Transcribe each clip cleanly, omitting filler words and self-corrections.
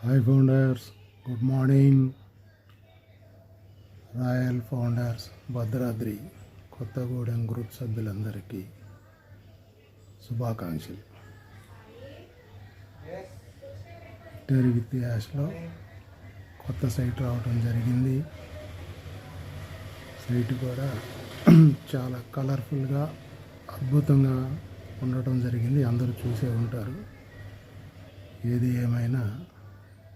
Hi founders, good morning. Royal founders Bhadradri Kothagudem group సభ్యులందరికీ శుభాకాంక్షలు. Victory with యాష్లో కొత్త సైట్ రావడం జరిగింది. సైట్ కూడా చాలా కలర్ఫుల్గా అద్భుతంగా ఉండటం జరిగింది. అందరూ చూసే ఉంటారు. ఏది ఏమైనా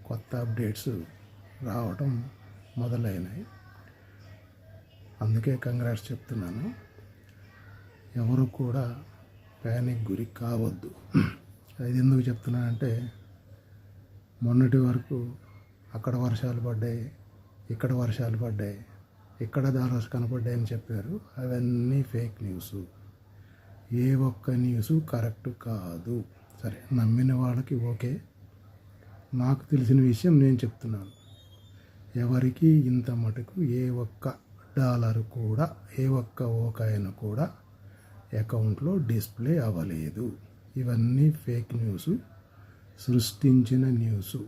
కొత్త అప్డేట్స్ రావటం మొదలైనాయి. అందుకే కంగ్రాట్స్ చెప్తున్నాను. ఎవరు కూడా ప్యానిక్ గురి కావద్దు. అది ఎందుకు చెప్తున్నానంటే, మొన్నటి వరకు అక్కడ వర్షాలు పడ్డాయి, ఇక్కడ వర్షాలు పడ్డాయి, ఇక్కడ దారాలు కనపడ్డాయి అని చెప్పారు. అవన్నీ ఫేక్ న్యూస్. ఏ ఒక్క న్యూస్ కరెక్ట్ కాదు. సరే, నమ్మిన వాళ్ళకి ఓకే. నాకు తెలిసిన విషయం నేను చెప్తున్నాను. ఎవరికి ఇంత మటుకు ఏ ఒక్క డాలర్ కూడా, ఏ ఒక్క ఓకాయన కూడా అకౌంట్లో డిస్ప్లే అవ్వలేదు. ఇవన్నీ ఫేక్ న్యూస్, సృష్టించిన న్యూస్.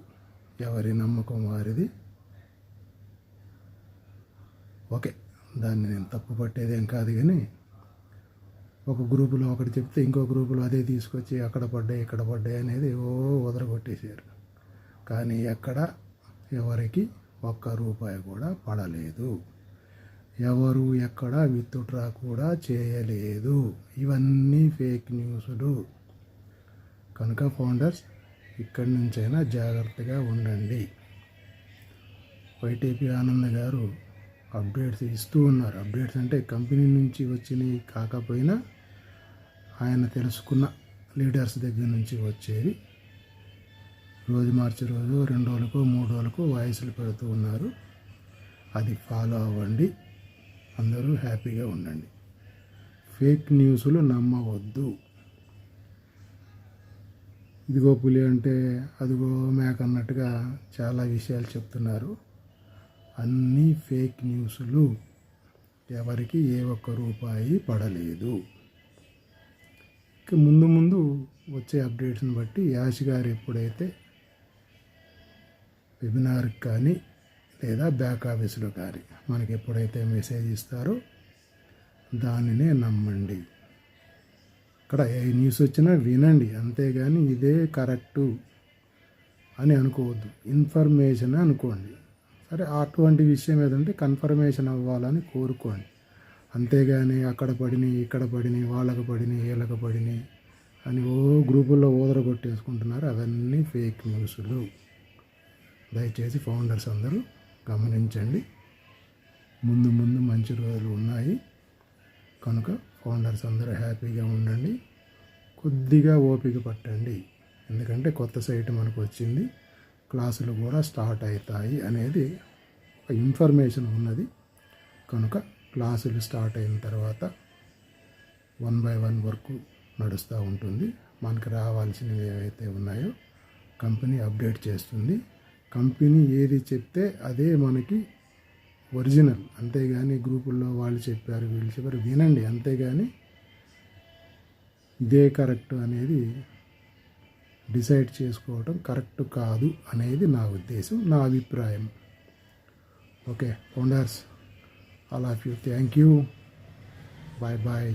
ఎవరి నమ్మకం వారిది. ఓకే, దాన్ని నేను తప్పు పట్టేదేం కాదు. కానీ ఒక గ్రూపులో ఒకటి చెప్తే ఇంకో గ్రూపులో అదే తీసుకొచ్చి అక్కడ పడ్డాయి, ఇక్కడ పడ్డాయి అనేది వదలగొట్టేశారు. కానీ ఎక్కడ ఎవరికి ఒక్క రూపాయి కూడా పడలేదు. ఎవరు ఎక్కడ విత్డ్రా కూడా చేయలేదు. ఇవన్నీ ఫేక్ న్యూస్లు. కనుక ఫౌండర్స్, ఇక్కడి నుంచైనా జాగ్రత్తగా ఉండండి. వైటీపీ ఆనంద్ గారు అప్డేట్స్ ఇస్తూ ఉన్నారు. అప్డేట్స్ అంటే కంపెనీ నుంచి వచ్చినవి కాకపోయినా ఆయన తెలుసుకున్న లీడర్స్ దగ్గర నుంచి వచ్చేవి. రోజు మార్చి రోజు 2 రోజులకు 3 రోజులకు వాయిస్లు పెడుతూ ఉన్నారు. అది ఫాలో అవ్వండి. అందరూ హ్యాపీగా ఉండండి. ఫేక్ న్యూస్లు నమ్మవద్దు. ఇదిగో పులి అంటే అదిగో మేక అన్నట్టుగా చాలా విషయాలు చెప్తున్నారు. అన్నీ ఫేక్ న్యూస్లు. ఎవరికి ఏ ఒక్క రూపాయి పడలేదు. ఇక ముందు ముందు వచ్చే అప్డేట్స్ని బట్టి యాష్ గారు ఎప్పుడైతే వెబినార్కి కానీ లేదా బ్యాక్ ఆఫీస్లో కానీ మనకి ఎప్పుడైతే మెసేజ్ ఇస్తారో దానినే నమ్మండి. ఇక్కడ ఏ న్యూస్ వచ్చినా వినండి, అంతేగాని ఇదే కరెక్టు అని అనుకోవద్దు. ఇన్ఫర్మేషన్ అనుకోండి. సరే, అటువంటి విషయం ఏదంటే కన్ఫర్మేషన్ అవ్వాలని కోరుకోండి. అంతేగాని అక్కడ పడినాయి, ఇక్కడ పడినాయి, వాళ్ళకు పడినాయి, వీళ్ళకు పడినాయి అని గ్రూపుల్లో ఓదరగొట్టేసుకుంటున్నారు. అవన్నీ ఫేక్ న్యూస్లు. దయచేసి ఫౌండర్స్ అందరూ గమనించండి. ముందు ముందు మంచి రోజులు ఉన్నాయి. కనుక ఫౌండర్స్ అందరూ హ్యాపీగా ఉండండి. కొద్దిగా ఓపిక పట్టండి. ఎందుకంటే కొత్త సైట్ మనకు వచ్చింది. క్లాసులు కూడా స్టార్ట్ అవుతాయి అనేది ఒక ఇన్ఫర్మేషన్ ఉన్నది. కనుక క్లాసులు స్టార్ట్ అయిన తర్వాత 1 by 1 వరకు నడుస్తూ ఉంటుంది. మనకు రావాల్సినవి ఏవైతే ఉన్నాయో కంపెనీ అప్డేట్ చేస్తుంది. కంపెనీ ఏది చెప్తే అదే మనకి ఒరిజినల్. అంతేగాని గ్రూపుల్లో వాళ్ళు చెప్పారు, వీళ్ళు చెప్పారు వినండి. అంతేగాని ఇదే కరెక్ట్ అనేది డిసైడ్ చేసుకోవడం కరెక్ట్ కాదు అనేది నా ఉద్దేశం, నా అభిప్రాయం. Okay founders, all of you, thank you. Bye bye.